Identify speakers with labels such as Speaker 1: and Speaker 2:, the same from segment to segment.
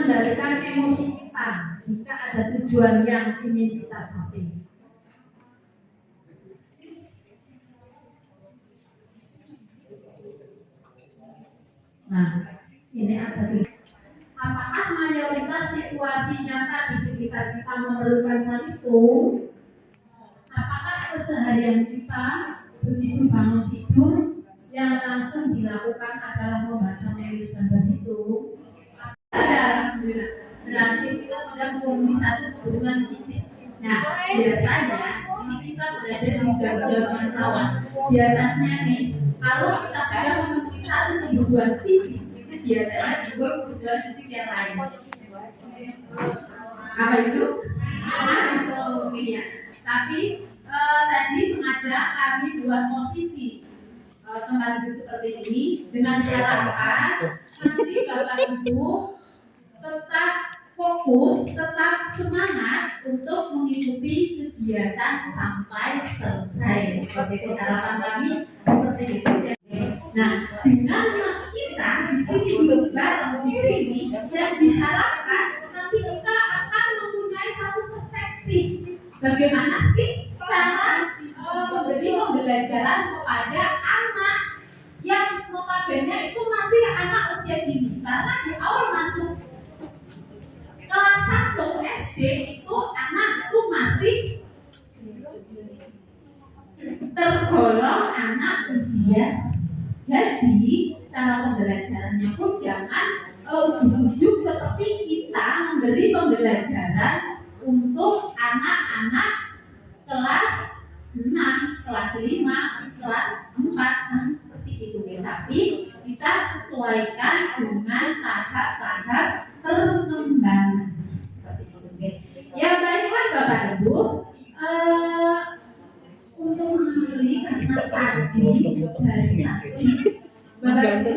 Speaker 1: mengendalikan emosi kita jika ada tujuan yang ingin kita capai. Nah, ini ada tujuan. Apakah mayoritas situasi nyata di sekitar kita memerlukan salisto? Apakah keseharian kita begitu bangun tidur yang langsung dilakukan adalah membaca, menulis dan berhitung?
Speaker 2: Alhamdulillah, berarti kita sudah memenuhi satu kebutuhan fisik. Nah, biasanya ini kita berada di jam-jam masalah. Biasanya nih, kalau kita sudah memenuhi satu kebutuhan fisik, itu biasanya timbul kebutuhan fisik yang lain. Apa itu? Iya. Tapi tadi sengaja kami buat posisi tempat duduk seperti ini dengan harapan nanti Bapak Ibu tetap fokus, tetap semangat untuk mengikuti kegiatan sampai selesai. Seperti itu harapan kami, seperti itu. Nah, dengan kita di sini berbareng di sini yang diharapkan nanti kita akan mempunyai satu persepsi bagaimana sih cara memberi pembelajaran kepada anak yang notabene itu masih anak usia dini, karena di awal masuk kelas 1 SD itu anak itu masih tergolong anak usia. Jadi cara pembelajarannya pun jangan ujuk-ujuk seperti kita memberi pembelajaran untuk anak-anak kelas 6, kelas 5, kelas 4 seperti itu ya. Tapi kita sesuaikan dengan tahap-tahap perkembangan. Ya baiklah Bapak Ibu, untuk mengakhiri karena tadi dari tadi Bapak Ibu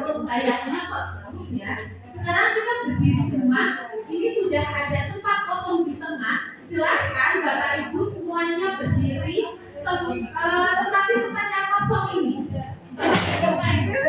Speaker 2: terus kayaknya kok jauh ya. Sekarang kita berdiri semua, ini sudah ada tempat kosong di tengah. Silahkan Bapak Ibu semuanya berdiri tempati tempat yang kosong ini. Bapak Ibu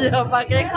Speaker 3: ya pakai K.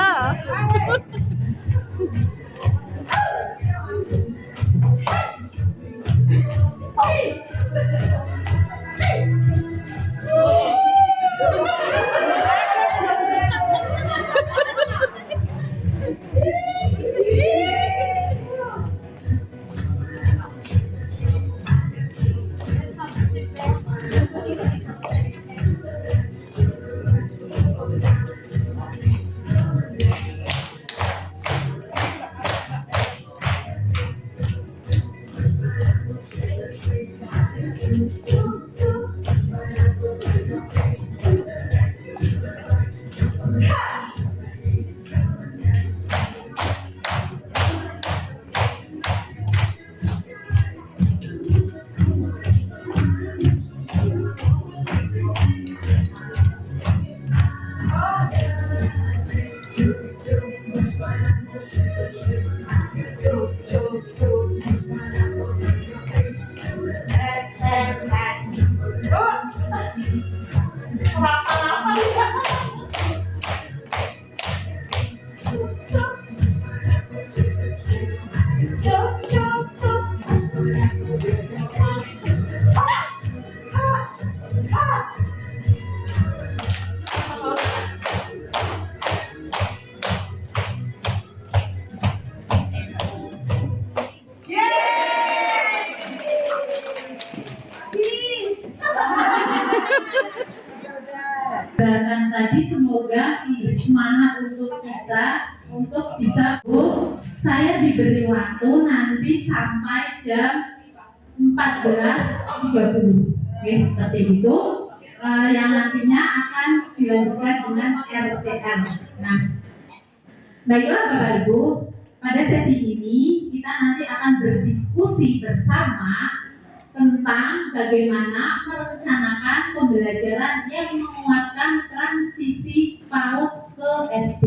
Speaker 2: Dan tadi semoga memberi semangat untuk kita untuk bisa saya diberi waktu nanti sampai jam 14.30. Oke, seperti itu. Yang nantinya akan dilanjutkan dengan RTL. Nah, baiklah Bapak Ibu, pada sesi ini kita nanti akan berdiskusi bersama tentang bagaimana merencanakan pembelajaran yang menguatkan transisi PAUD ke SD.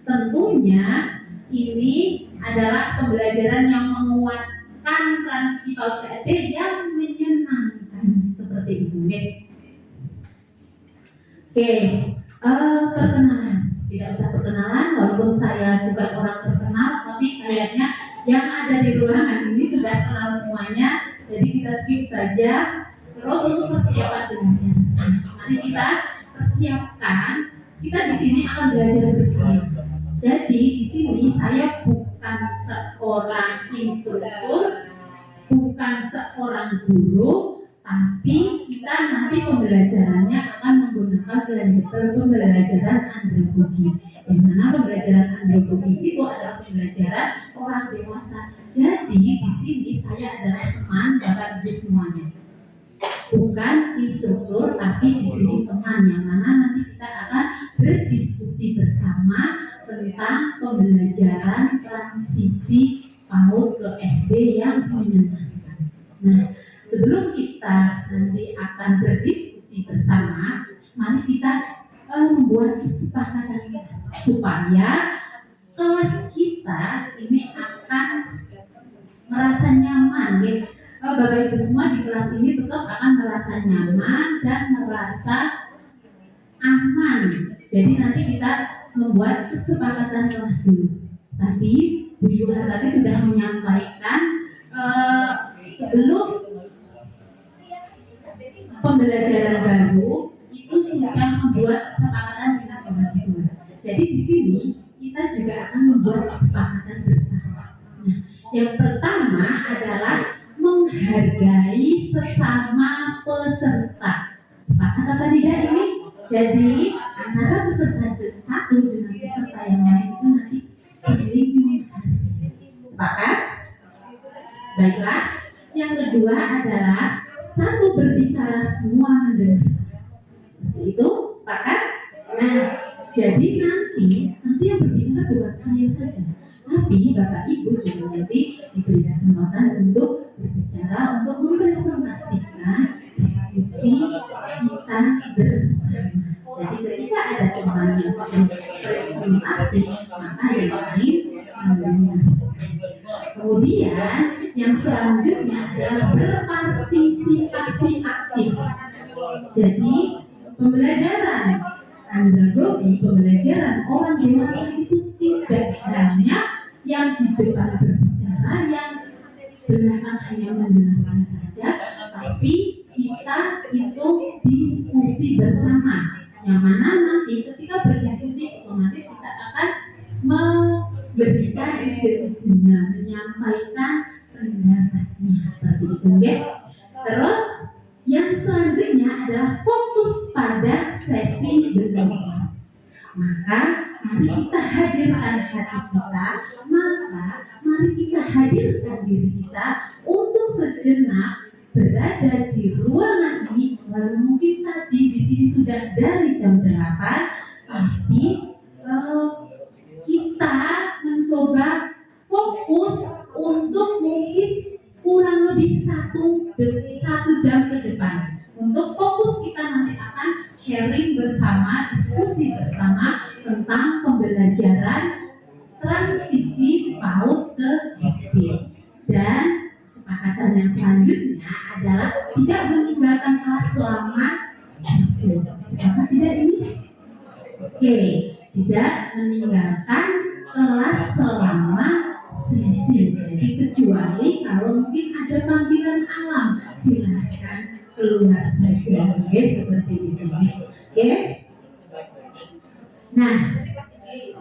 Speaker 2: Tentunya ini adalah pembelajaran yang menguatkan transisi PAUD ke SD yang menyenangkan seperti itu. Oke, perkenalan. Tidak usah perkenalan, walaupun saya bukan orang terkenal, tapi kayaknya yang ada di ruangan ini sudah kenal semuanya. Jadi kita skip saja. Terus untuk persiapan belajar, mari kita persiapkan. Kita di sini akan belajar bersama. Jadi di sini saya bukan seorang instruktur, bukan seorang guru, tapi kita nanti pembelajarannya akan menggunakan kelanjutan pembelajaran andragogi. Yang mana pembelajaran andragogi itu adalah pembelajaran orang dewasa. Jadi di sini saya adalah teman Bapak Ibu semuanya, bukan instruktur, tapi di sini teman yang mana nanti kita akan berdiskusi bersama tentang pembelajaran transisi PAUD ke SD yang menyenangkan. Nah, sebelum kita nanti akan berdiskusi bersama, mari kita membuat kesepakatan supaya kelas kita ini akan merasa nyaman. Bapak Ibu semua di kelas ini tetap akan merasa nyaman dan merasa aman. Jadi nanti kita membuat kesepakatan kelas dulu. Tadi Bu Yuhar tadi sudah menyampaikan sebelum pembelajaran baru itu sudah membuat kesepakatan dengan Bapak Ibu. Jadi di sini kita juga akan membuat kesepakatan bersama. Nah, yang pertama adalah menghargai sesama peserta. Sepakat apa tidak ini? Jadi antara peserta satu dengan peserta yang lain itu nanti saling menghargai. Sepakat? Baiklah. Yang kedua adalah satu berbicara semua mendengar. Seperti itu, sepakat? Nah, jadi nanti yang berbicara bukan saya saja, tapi Bapak Ibu juga nanti diberi kesempatan untuk berbicara, untuk mempresentasikan diskusi kita bersama. Jadi ketika ada teman yang presentasi, maka yang lain mendengar. Kemudian yang selanjutnya adalah berpartisipasi aktif. Jadi pembelajaran andragogi, pembelajaran orang dewasa itu tidak hanya yang di depan berbicara, yang belakang hanya mendengarkan saja, tapi kita itu diskusi bersama. Yang mana nanti ketika berdiskusi otomatis kita akan memberikan ide-idenya, menyampaikan pendapatnya seperti itu, ya. Terus yang selanjutnya adalah fokus pada sesi belajar. Maka mari kita hadirkan hati kita, mari kita hadirkan diri kita untuk sejenak berada di ruangan ini. Walau mungkin tadi di sini sudah dari jam 8, tapi kita mencoba fokus untuk mungkin kurang lebih satu jam ke depan. Untuk fokus kita nanti akan sharing bersama, diskusi bersama tentang pembelajaran transisi PAUD ke SD.
Speaker 1: selanjutnya adalah tidak meninggalkan kelas selama sesi. Sepakat tidak ini? Oke, tidak meninggalkan kelas selama sesi. Jadi kecuali kalau mungkin ada panggilan alam, silahkan keluar saja. Oke, seperti itu. Oke. Nah,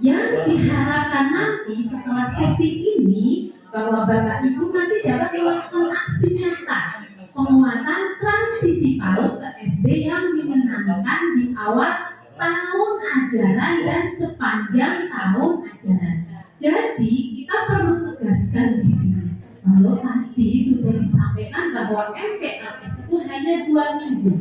Speaker 1: yang diharapkan nanti setelah sesi ini bahwa Bapak Ibu nanti dapat melakukan aksi nyata penguatan transisi PAUD ke SD yang menyenangkan di awal tahun ajaran dan sepanjang tahun ajaran. Jadi kita perlu tegaskan di sini. Kalau tadi sudah disampaikan bahwa MPLS itu hanya 2 minggu,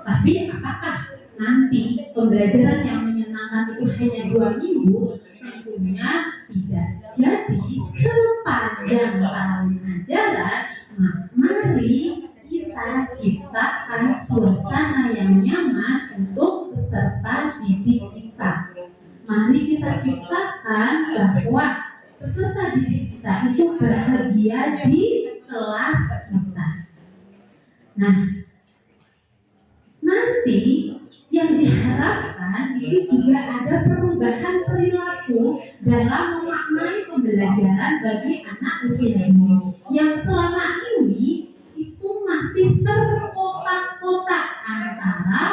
Speaker 1: tapi apakah nanti pembelajaran yang menyenangkan itu hanya 2 minggu? Tentunya tidak. Jadi sepanjang tahun ajaran, mari kita ciptakan suasana yang nyaman untuk peserta didik kita. Mari kita ciptakan bahwa peserta didik kita itu bahagia di kelas kita. Nah, nanti yang diharapkan itu juga ada perubahan perilaku dalam memaknai pembelajaran bagi anak usia dini yang selama ini itu masih terkotak-kotak antara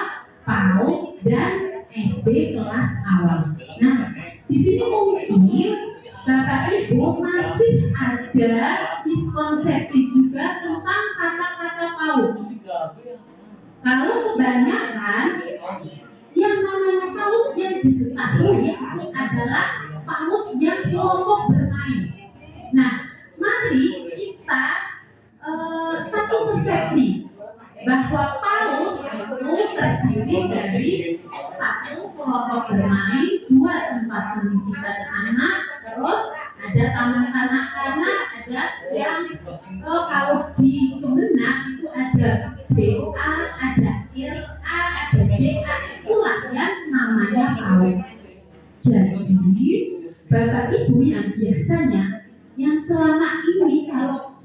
Speaker 1: PAUD dan SD kelas awal. Nah, di sini mungkin Bapak Ibu masih ada miskonsepsi juga tentang kata-kata PAUD. Kalau kebanyakan yang namanya PAUD yang diketahui itu adalah PAUD yang kelompok bermain. Nah, mari kita satu persepsi bahwa PAUD itu terdiri dari 1 kelompok bermain, 2 tempat pendidikan anak, terus ada taman kanak-kanak, ada yang kalau di Kemenak itu ada BA, ada RA, ada DA, itulah yang namanya PAUD. Jadi Bapak Ibu yang biasanya yang selama ini kalau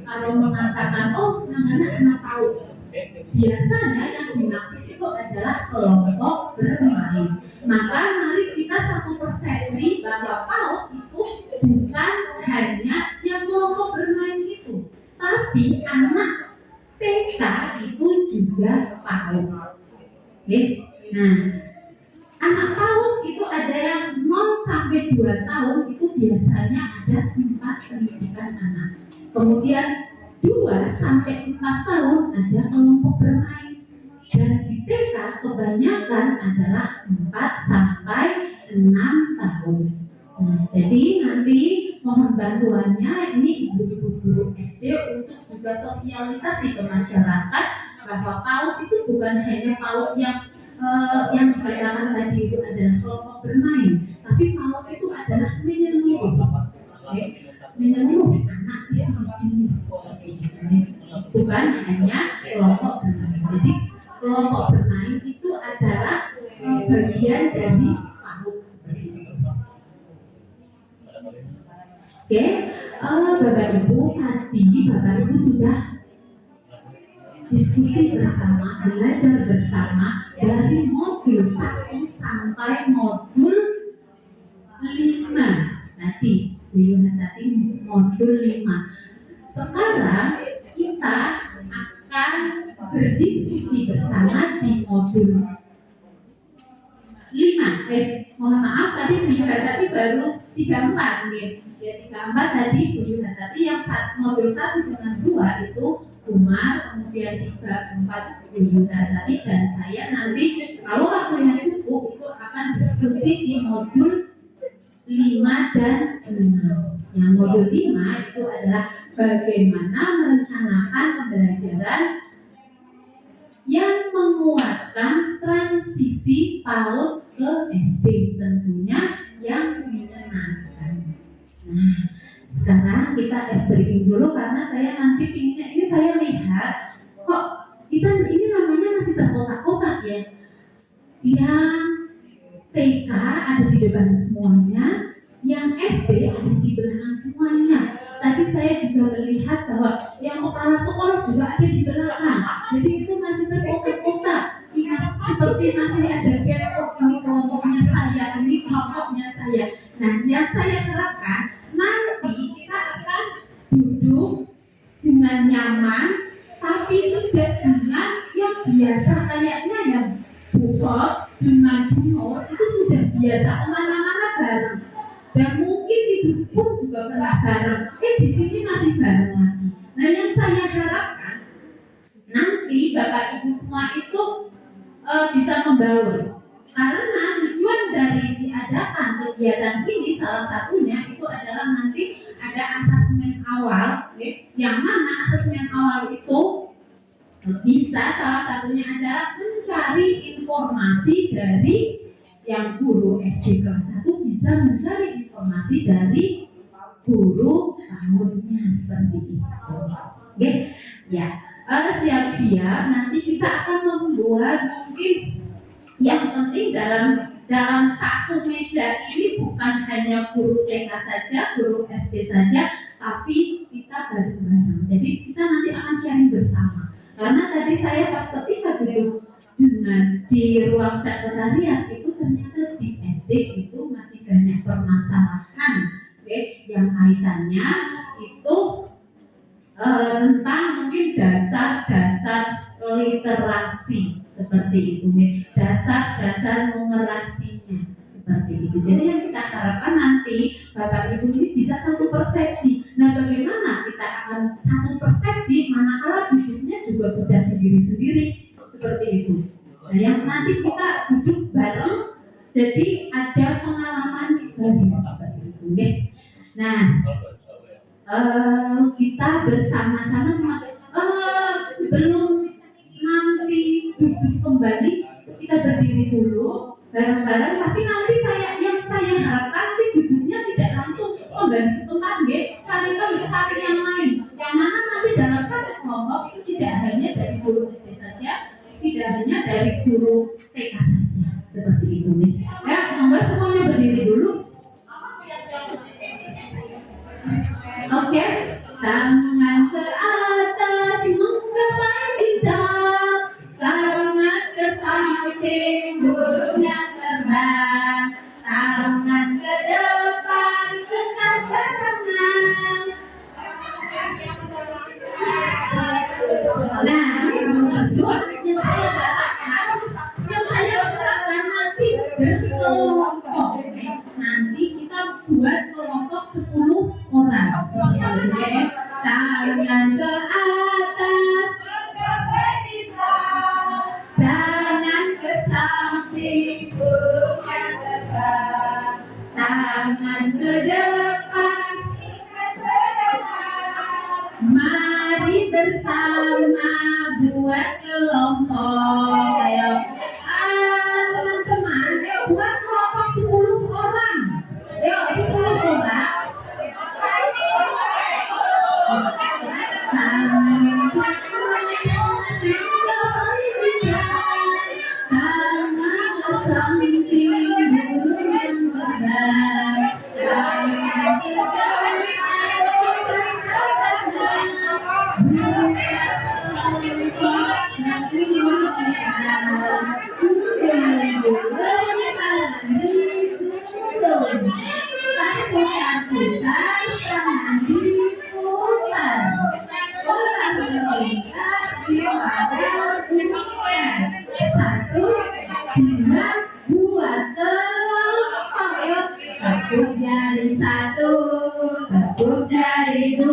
Speaker 1: kalau mengatakan anak-anak PAUD, biasanya yang dimaksud itu adalah kelompok bermain. Maka mari kita satu persepsi bahwa PAUD itu bukan hanya yang kelompok bermain itu, tapi anak TK itu juga PAUD. Oke. Nah, anak PAUD itu ada yang 0 sampai 2 tahun itu biasanya ada 4 pendidikan anak. Kemudian 2 sampai 4 tahun ada kelompok bermain. Dan di TK kebanyakan adalah 4 sampai 6 tahun. Nah, jadi nanti mohon bantuannya ini ibu-ibu guru SD untuk juga sosialisasi ke masyarakat bahwa PAUD itu bukan hanya PAUD yang dikatakan tadi itu adalah kelompok bermain, tapi PAUD itu adalah menyeluruh, menyeluruh anak di sini, bukan hanya kelompok bermain. Jadi kelompok bermain itu adalah bagian dari PAUD. Oke, Bapak Ibu tadi Bapak Ibu sudah diskusi bersama, belajar bersama dari modul 1 sampai modul 5. Tadi, tadi modul 5. Sekarang kita akan berdiskusi bersama di modul 5. Mohon maaf tadi Bu Yuha tadi baru 34 nih. Ya 34 tadi Bu Yuha tadi yang modul 1 dengan 2 itu Umar, kemudian 3, 4 Bu Yuha tadi dan saya nanti kalau waktunya cukup itu akan diskusi di modul 5 dan 6. Yang modul 5 itu adalah bagaimana merencanakan pembelajaran yang menguatkan transisi PAUD ke SD, tentunya yang menyenangkan. Nah, sekarang kita breaking dulu karena saya nanti pinginnya ini saya lihat kok kita ini namanya masih terkotak-kotak ya. Yang TK ada di depan semuanya, yang SD ada di belakang semuanya.
Speaker 2: tadi saya juga melihat bahwa yang kepala sekolah juga ada di belakang. Jadi itu masih terkotak-kotak. Seperti masih ada kelompok, ini kelompoknya saya, ini kelompoknya saya. Nah, yang saya harapkan nanti kita akan duduk dengan nyaman, tapi tidak dengan yang biasa kayaknya yang bukot dengan bunor itu sudah biasa kemana-mana bareng. Dan mungkin tidur pun juga pernah bareng. Di sini masih bareng lagi. Nah, yang saya harapkan nanti Bapak Ibu semua itu bisa membaur. Karena tujuan dari diadakan kegiatan ini salah satunya itu adalah nanti ada asesmen awal, yang mana asesmen awal itu bisa salah satunya adalah mencari informasi dari yang guru SD kelas 1 bisa mencari informasi dari guru tahunnya seperti itu. Oke, ya. Siap-siap nanti kita akan membuat mungkin yang penting dalam satu meja ini bukan hanya guru TK saja, guru SD saja, tapi kita bareng-bareng. Jadi kita nanti akan sharing bersama. Karena tadi saya pas ketika duduk dengan di ruang sekretariat itu ternyata di SD itu masih banyak permasalahan, yang kaitannya itu tentang mungkin dasar-dasar literasi seperti itu, dasar-dasar numerasinya seperti itu. Jadi yang kita harapkan nanti Bapak Ibu ini bisa satu persepsi. Nah, bagaimana kita akan satu persepsi manakala duduknya juga sudah sendiri-sendiri seperti itu. Nah, yang nanti kita duduk bareng, jadi ada pengalaman baru seperti itu. Nah, kita bersama-sama sebelum nanti duduk kembali kita berdiri dulu bareng-bareng, tapi nanti yang saya harapkan nanti duduknya tidak langsung kembali ke tempat, cari yang lain, yang mana nanti dalam satu kelompok itu tidak hanya dari guru SD saja, tidak hanya dari guru TK saja, seperti itu. Ya, monggo semuanya berdiri dulu. Oke, tangan ke atas menggapai bintang, tangan ke samping burungnya terbang, tangan ke depan tegak tenang. Nah, ini yang saya harapkan nanti berkelompok. Nanti kita buat kelompok 10 orang. Tangan ke atas, tangan ke samping, burungnya terbang, tangan ke depan. Mari bersama buat kelompok. Ayo, teman-teman, buat kelompok 10 orang. Ayo, 10 orang. Tepuk jari 1, tepuk jari 2,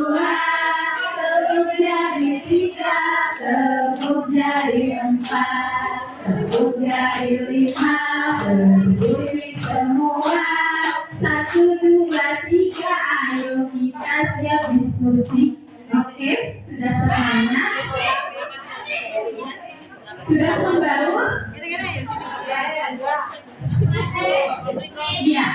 Speaker 2: tepuk jari 3, tepuk jari 4, tepuk jari 5, berdiri semua. 1, 2, 3, ayo kita siap diskusi. Oke, sudah semuanya? Sudah membaur? Iya.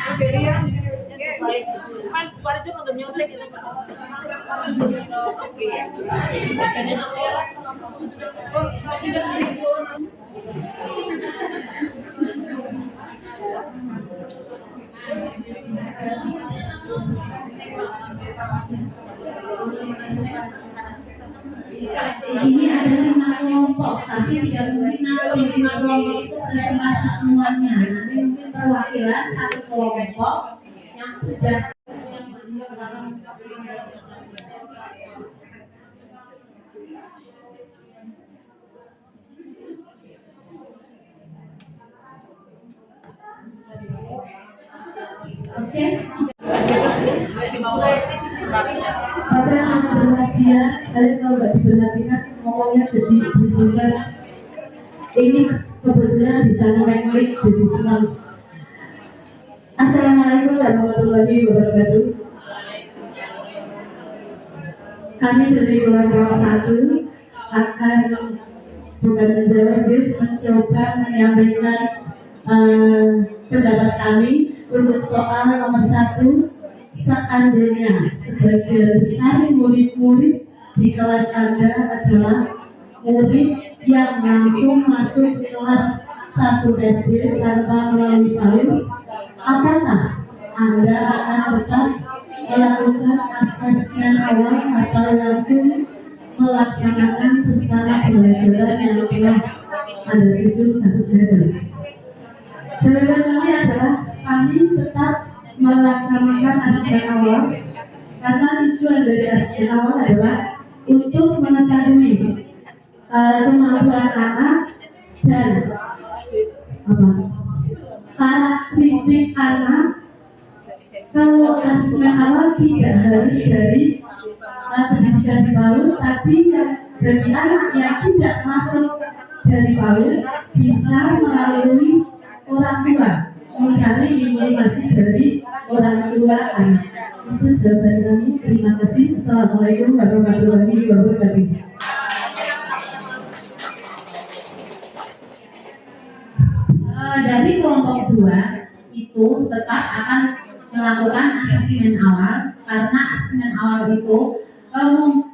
Speaker 1: Ini ada 5 kelompok, tapi tidak mungkin nanti 5 kelompok itu presentasi semuanya. Nanti mungkin perwakilan satu kelompok yang sudah oke. Pada anak berhadiah, saya kalau nggak diperhatikan ngomongnya jadi berubah. Ini kebetulan bisa nge-make jadi senang. Assalamualaikum warahmatullahi wabarakatuh. Kami dari kelompok 1 akan bukan menjawab, mencoba menyampaikan pendapat kami untuk soal nomor 1. Seandainya sebagian besar murid-murid di kelas Anda adalah murid yang langsung masuk ke kelas 1 SD tanpa melalui PAUD, apakah Anda akan tetap melakukan asesmen awal atau langsung melaksanakan rencana pembelajaran yang telah Anda susun 1 Desember? Jawaban kami adalah kami tetap melaksanakan asesmen awal karena tujuan dari asesmen awal adalah untuk mengetahui kemampuan anak dan karakteristik anak. Kalau asesmen awal tidak harus dari pendidikan di PAUD, tapi bagi anak yang tidak masuk dari PAUD bisa melalui orang tua, mencari informasi dari orang tua anak. Itu jawaban kami. Terima kasih. Assalamualaikum warahmatullahi wabarakatuh.
Speaker 2: Dari kelompok 2 itu tetap akan melakukan asesmen awal karena asesmen awal itu perlu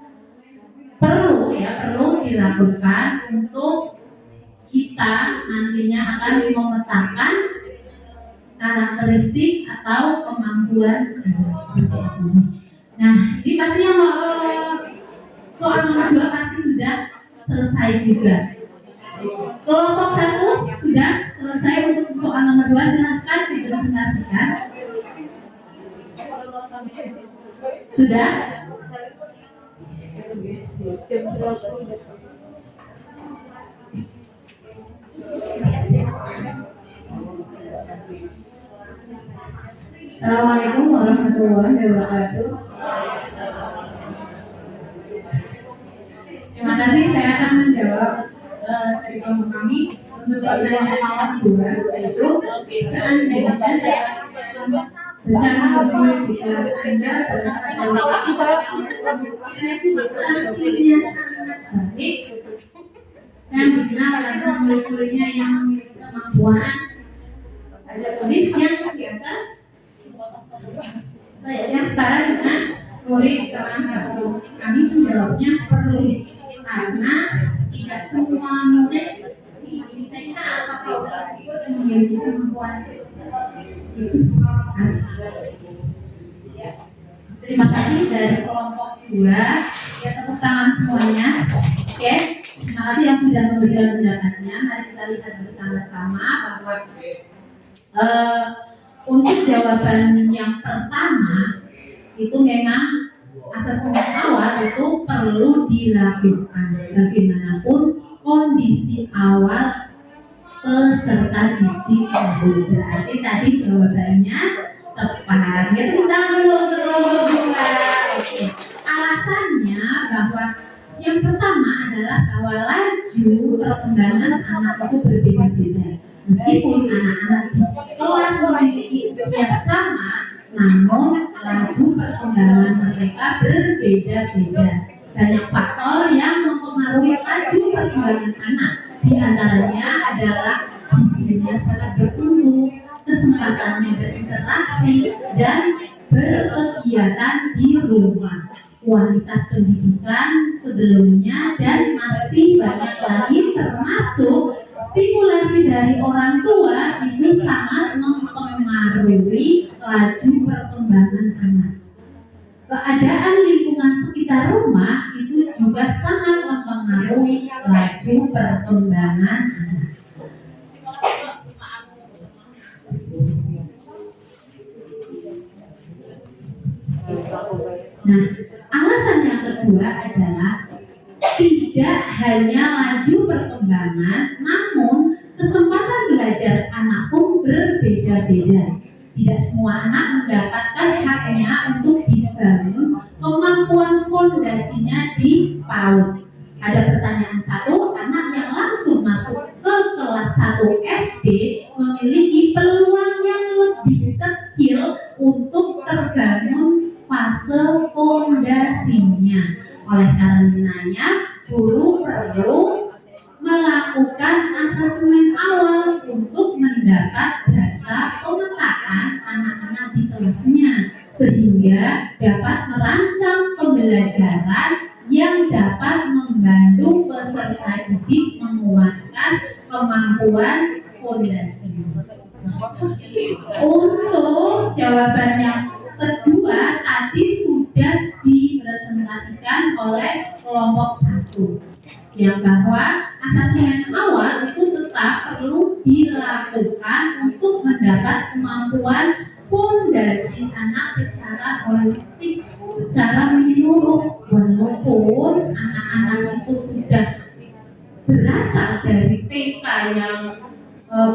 Speaker 2: dilakukan untuk kita nantinya akan memetakan karakteristik atau kemampuan seperti itu. Nah, ini pasti yang soal nomor 2 pasti sudah selesai juga. Kelompok 1 sudah selesai untuk soal nomor 2, silahkan dipresentasikan. Sudah?
Speaker 1: Assalamualaikum warahmatullahi wabarakatuh.
Speaker 2: Terima kasih, saya akan menjawab dari kelompok kami untuk pertanyaan nomor 2, yaitu seandainya saya bersama murid di kelas Anda aslinya sangat baik dan dikenal karena murid-muridnya yang memiliki kemampuan. Ada tulis yang di atas yang setara dengan murid kelas 1. Kami menjawabnya perlu karena tidak semua murid di TK atau tersebut memiliki kemampuan. Terima kasih dari kelompok 2. Ya, tepuk tangan semuanya. Oke, terima kasih yang sudah memberikan pendapatnya. Mari kita lihat bersama-sama bahwa untuk jawaban yang pertama itu memang asesmen awal itu perlu dilakukan bagaimanapun kondisi awal peserta didik itu. Berarti tadi jawabannya tepat. Ya, tepuk tangan dulu untuk kelompok 2. Oke. Alasannya bahwa yang pertama adalah bahwa laju perkembangan anak itu berbeda-beda. Meskipun anak-anak di kelas memiliki usia sama, namun laju perkembangan mereka berbeda-beda. Banyak faktor yang mempengaruhi laju perkembangan anak. Di antaranya adalah gizinya sangat bertumbuh, kesempatannya berinteraksi, dan berkegiatan di rumah, kualitas pendidikan sebelumnya, dan masih banyak lagi termasuk stimulasi dari orang tua itu sangat mempengaruhi laju perkembangan anak. keadaan lingkungan sekitar rumah itu juga sangat mempengaruhi laju perkembangan anak. Nah, alasan yang kedua adalah tidak hanya laju perkembangan, namun kesempatan belajar anak pun berbeda-beda. Tidak semua anak mendapatkan haknya untuk dibangun kemampuan fondasinya di PAUD. Ada pertanyaan satu, anak yang langsung masuk ke kelas 1 SD memiliki peluang yang lebih kecil untuk terbangun fase fondasinya. Oleh karenanya, guru perlu melakukan asesmen awal untuk mendapat data pemetaan anak-anak di kelasnya, sehingga dapat merancang pembelajaran yang dapat membantu peserta didik menguatkan kemampuan fondasi. Untuk jawaban yang kedua tadi sudah dipresentasikan oleh kelompok 1, yang bahwa asesmen awal itu tetap perlu dilakukan untuk mendapat kemampuan fondasi anak secara holistik, secara menyeluruh. Walaupun anak-anak itu sudah berasal dari TK yang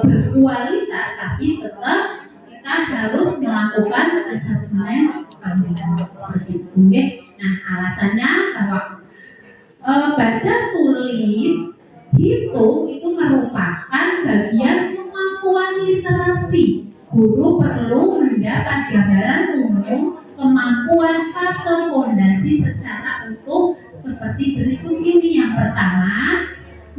Speaker 2: berkualitas, tapi tetap kita harus melakukan asesmen seperti itu. Nah, alasannya bahwa baca, tulis, hitung itu merupakan bagian kemampuan literasi. Guru perlu mendapat gambaran umum kemampuan fase fondasi secara utuh seperti berikut ini. Yang pertama,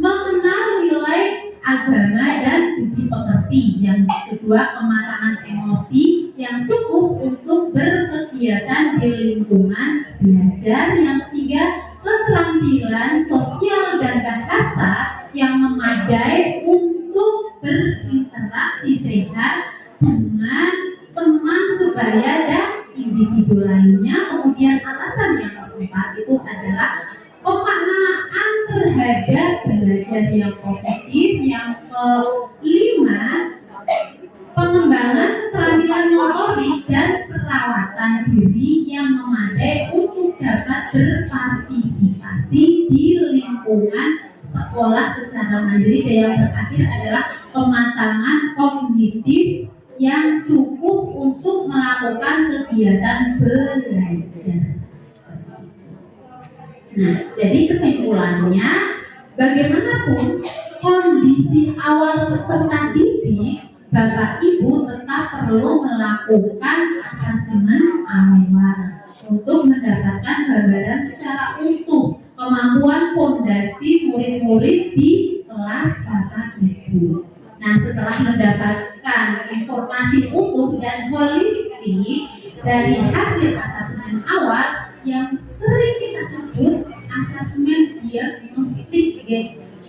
Speaker 2: mengenal nilai agama dan budi pekerti. Yang kedua, kematangan emosi yang cukup untuk berkegiatan di lingkungan belajar. Yang ketiga, keterampilan sosial dan bahasa yang memadai untuk berinteraksi sehat dengan teman sebaya dan individu lainnya. Kemudian alasan yang keempat itu adalah pemaknaan terhadap belajar yang positif. Yang kelima, pengembangan keterampilan motorik dan perawatan diri yang memadai untuk dapat berpartisipasi di lingkungan sekolah secara mandiri. Dan yang terakhir adalah pematangan kognitif yang cukup untuk melakukan kegiatan belajar. Nah, jadi kesimpulannya, bagaimanapun kondisi awal peserta didik, Bapak Ibu tetap perlu melakukan asesmen awal untuk mendapatkan gambaran secara utuh kemampuan fondasi murid-murid di kelas Bapak Ibu. Nah, setelah mendapatkan informasi utuh dan holistik dari hasil asesmen awal yang sering kita sebut asesmen diagnostik,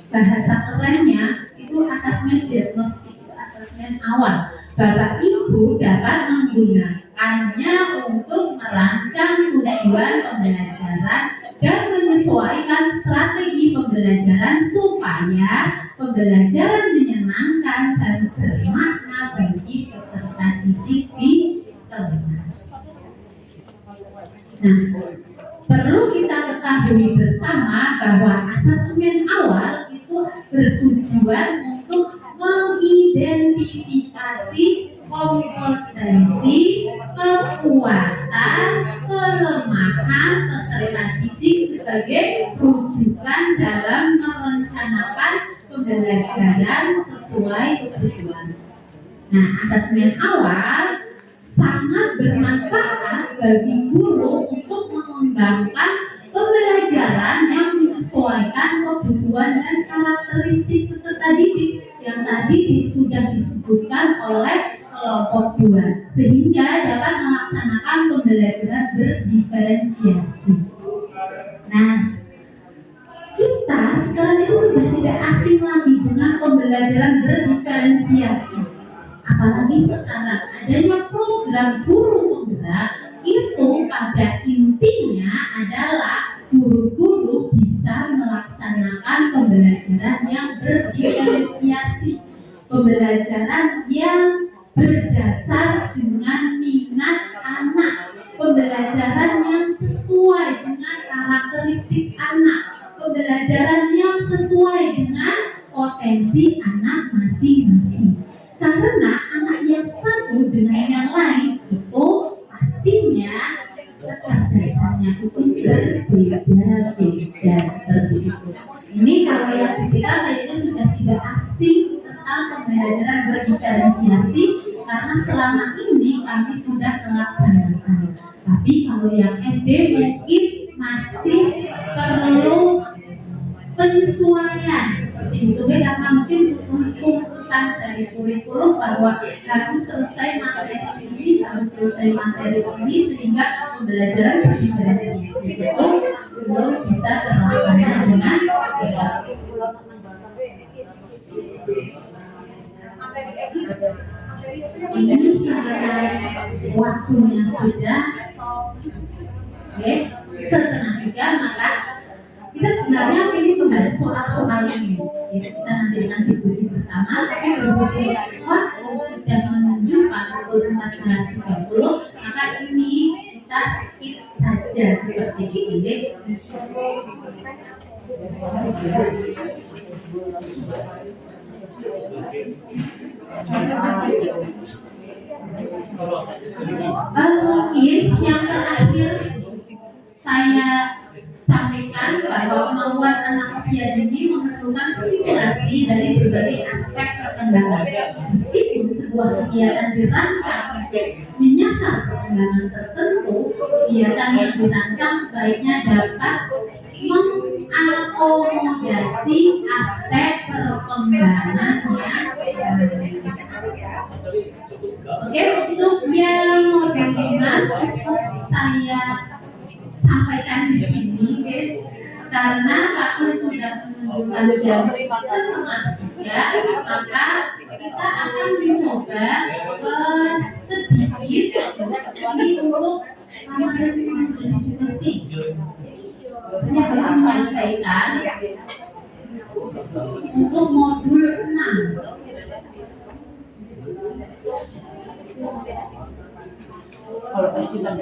Speaker 2: bahasa kerennya itu asesmen diagnostik, asesmen awal. Bapak Ibu dapat menggunakannya untuk merancang tujuan pembelajaran dan menyesuaikan strategi pembelajaran supaya pembelajaran menyenangkan dan bermakna bagi peserta didik di kelas. Nah, perlu kita ketahui bersama bahwa asesmen awal itu bertujuan untuk mengidentifikasi kompetensi, kekuatan, kelemahan peserta didik sebagai rujukan dalam merencanakan pembelajaran sesuai kebutuhan. Nah, asesmen awal sangat bermanfaat bagi guru untuk mengembangkan pembelajaran yang menyesuaikan kebutuhan dan karakteristik peserta didik yang tadi sudah disebutkan oleh kelompok 2, sehingga dapat melaksanakan pembelajaran berdiferensiasi. Nah, kita sekarang itu sudah tidak asing lagi dengan pembelajaran berdiferensiasi. Apalagi sekarang adanya program guru penggerak itu pada intinya berdiferensiasi, pembelajaran yang berdasar dengan minat anak, pembelajaran yang sesuai dengan karakteristik anak, pembelajaran yang sesuai dengan potensi anak masing-masing. Karena anak yang satu dengan yang lain itu pastinya kecerdasannya itu berbeda-beda seperti itu. Ini kalau yang kita kayaknya sudah tidak asing tentang pembelajaran berdiferensiasi karena selama ini kami sudah melaksanakan. Tapi kalau yang SD mungkin masih perlu penyesuaian seperti itu karena mungkin tuntutan dari kurikulum bahwa harus selesai materi ini, harus selesai materi ini sehingga pembelajaran berdiferensiasi itu belum bisa terlaksana dengan baik. Ini karena waktunya sudah setengah 3, maka kita sebenarnya ingin membahas soal-soal ini. Jadi kita nanti akan diskusi bersama. Tapi berhubung waktu sudah menunjukkan pukul 14.30, maka ini kita skip saja seperti ini. Mungkin yang terakhir saya sampaikan bahwa kemampuan anak usia dini memerlukan stimulasi dari berbagai aspek perkembangan. Meskipun sebuah kegiatan dirancang untuk menyasar perkembangan tertentu, kegiatan yang dirancang sebaiknya dapat mengakomodasi aspek perkembangannya. Oke, untuk yang modul 5 cukup saya sampaikan di sini, guys, karena waktu sudah menunjukkan jam 2:30, maka kita akan mencoba sedikit ini untuk diskusi. Saya harus menyampaikan untuk modul 6.
Speaker 3: Kalau kita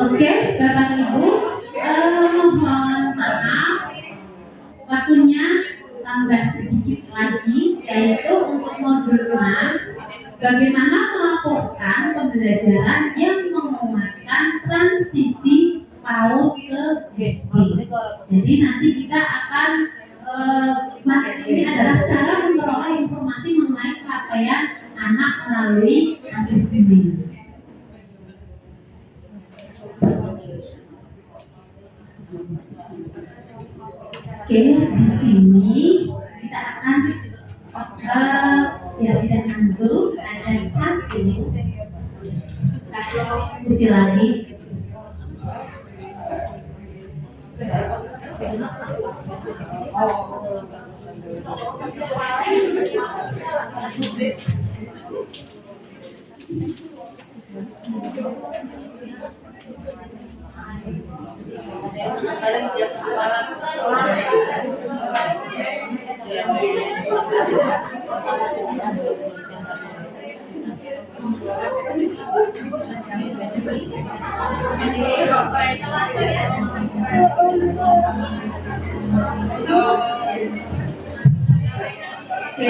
Speaker 2: Oke, Bapak Ibu, mohon maaf, waktunya tambah sedikit lagi, yaitu untuk modul 6, bagaimana melaporkan pembelajaran yang menguatkan transisi PAUD ke SD. Jadi nanti kita akan ini adalah cara memperoleh informasi mengenai capaian anak melalui asesmen. Oke, di sini kita akan ya tidak ngantuk, ada satu diskusi lagi. Oke,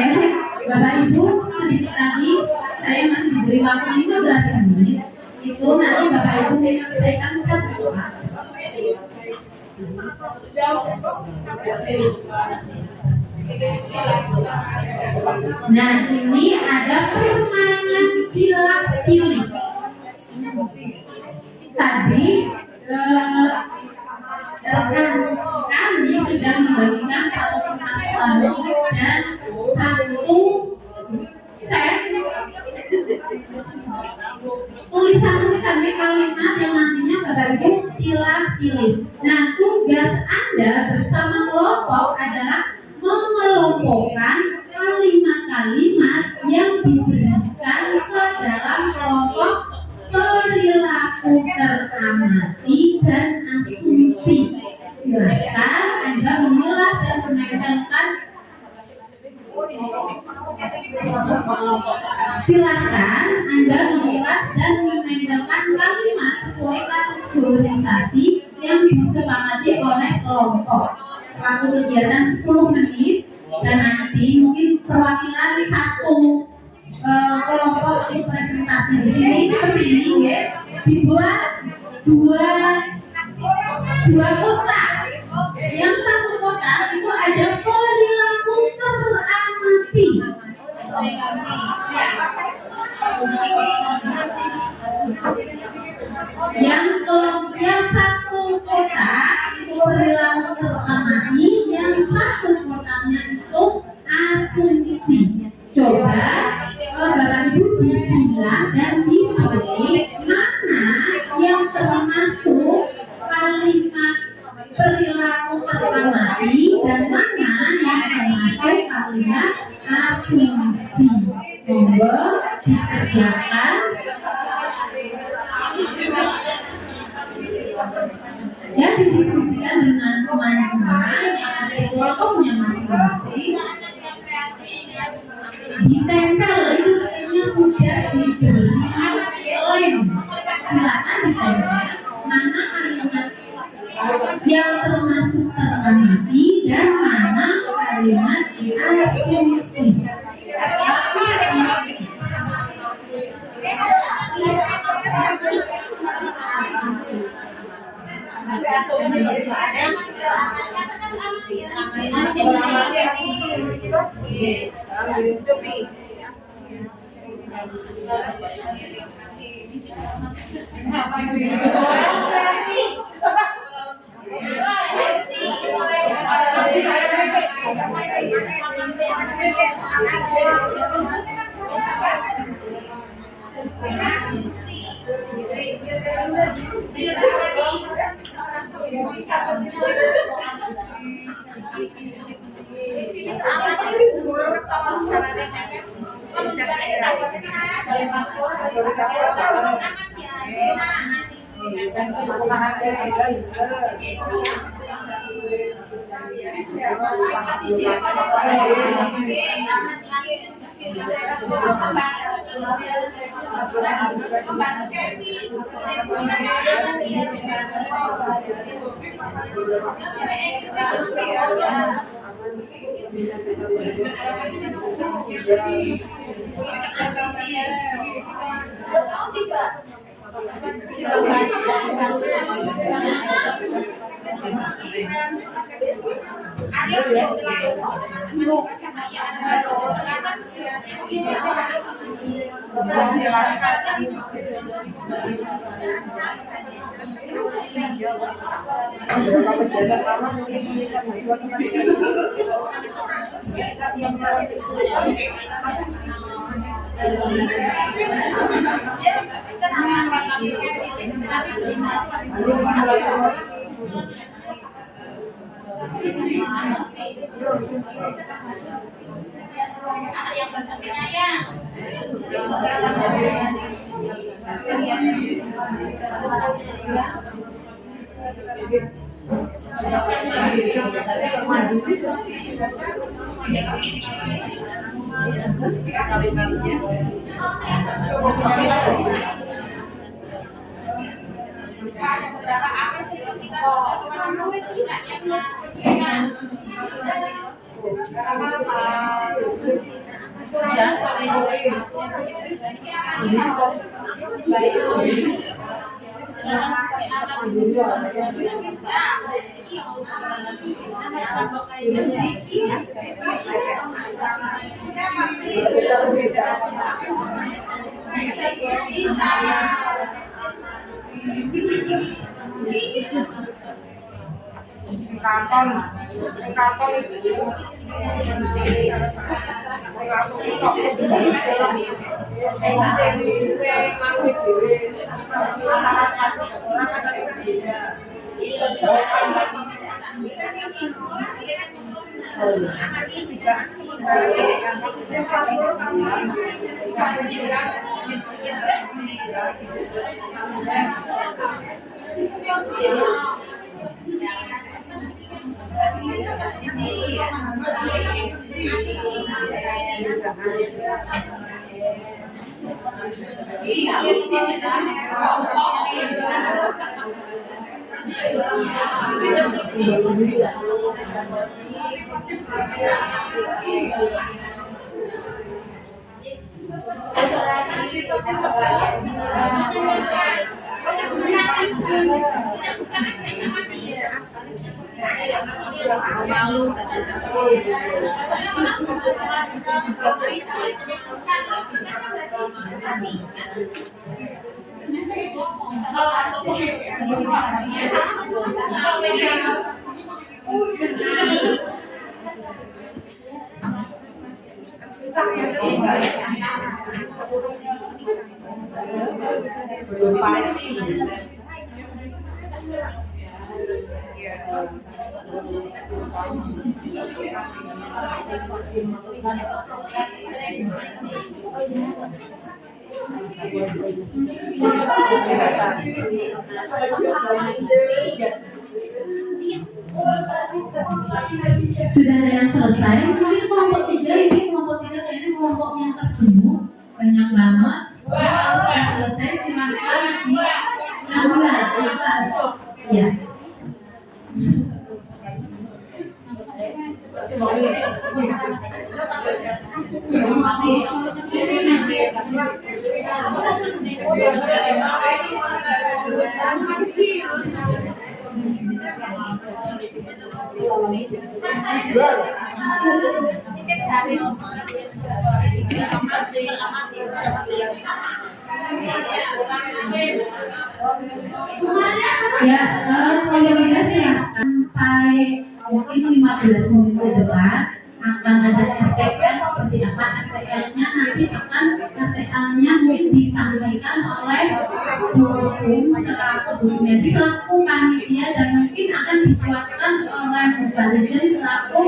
Speaker 2: Bapak Ibu, sedikit lagi saya masih diberi waktu 15 menit. Itu nanti Bapak Ibu menyelesaikan satu soal. Nah, ini ada permainan pilih-pilih. Tadi rekan kami sudah membagikan satu kertas plano dan satu set tulisan-tulisan kalimat yang nantinya Bapak Ibu pilih-pilih. Nah, tugas Anda bersama kelompok adalah mengelompokkan kalimat-kalimat yang diberikan ke dalam Silakan Anda memilah dan menempelkan kalimat sesuai kategorisasi yang disepakati oleh kelompok. Waktu kegiatan 10 menit dan nanti mungkin perwakilan satu kelompok untuk presentasi di sini seperti ini ya, dibuat dua kotak. Yang satu kotak itu ada perilaku teramati. Yang satu kotak itu perilaku teramati, yang satu kotaknya itu asumsi. Coba Bapak Ibu bilang dan dipilih mana yang termasuk kalimat perilaku teramati dan mana yang termasuk kalimat asumsi. Coba dikerjakan. Jadi diskusikan dengan teman-teman yang ada di kelompoknya masing-masing. Ditempel itu sudah diberi lem. Silakan ditempel mana kalimat yang termasuk teramati dan mana kalimat asumsi.
Speaker 1: Sudah ada yang selesai, mungkin kelompok 3 ini kayaknya kelompok yang terjenuh banyak banget. Kalau sudah selesai silakan dilanjutkan. Ya. Ya, rekomendasi ya sampai mungkin 15 menit ke depan akan ada RTL seperti apa RTL-nya nanti akan RTL-nya mungkin disampaikan oleh dosen selaku jadi selaku panitia dan mungkin akan dibuatkan oleh Bupati selaku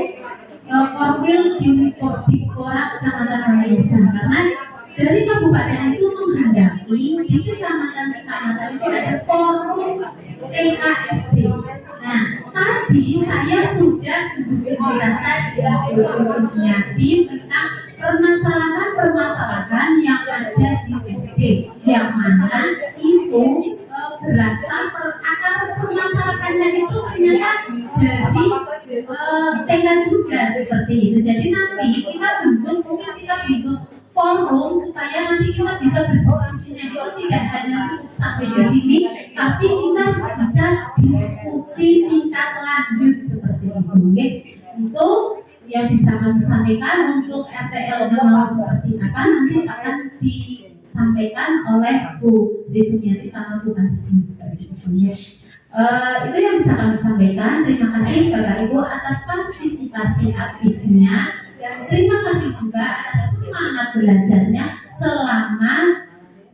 Speaker 1: Korwil di Kecamatan Desa karena dari kabupaten itu menghendaki di kecamatan-kecamatan itu ada forum TKSD. Nah, tadi saya sudah merasa di tentang permasalahan yang ada di SD, yang mana itu berasal akar permasalahannya itu ternyata dari TK juga seperti itu. Jadi nanti kita bentuk forum supaya nanti kita bisa berdiskusinya itu tidak hanya cukup sampai di sini, tapi kita bisa diskusi tingkat lanjut seperti itu. Okay? Itu yang bisa kami sampaikan untuk RTL mau seperti apa nanti akan disampaikan oleh Bu Sumiati sama Bu Andi seperti itu. Itu yang bisa kami sampaikan. Terima kasih Bapak Ibu atas partisipasi aktifnya. Dan terima kasih juga atas semangat belajarnya selama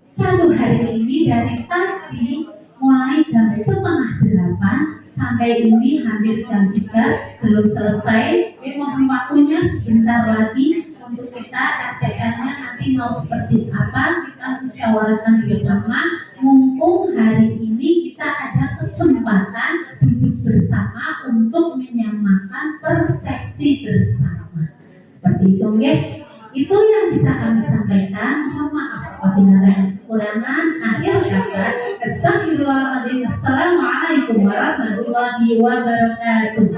Speaker 1: 1 hari ini dari tadi mulai jam 7:30 sampai ini hampir jam 3 belum selesai. Mohon waktunya sebentar lagi untuk kita RTL-nya nanti mau seperti apa kita musyawarahkan bersama. Mumpung hari ini kita ada kesempatan duduk bersama untuk menyamakan persepsi bersama. Seperti itu, ya. Itu yang bisa kami sampaikan. Mohon maaf apabila ada kekurangan. Akhir kata, astagfirullahaladzim. Assalamualaikum warahmatullahi wabarakatuh.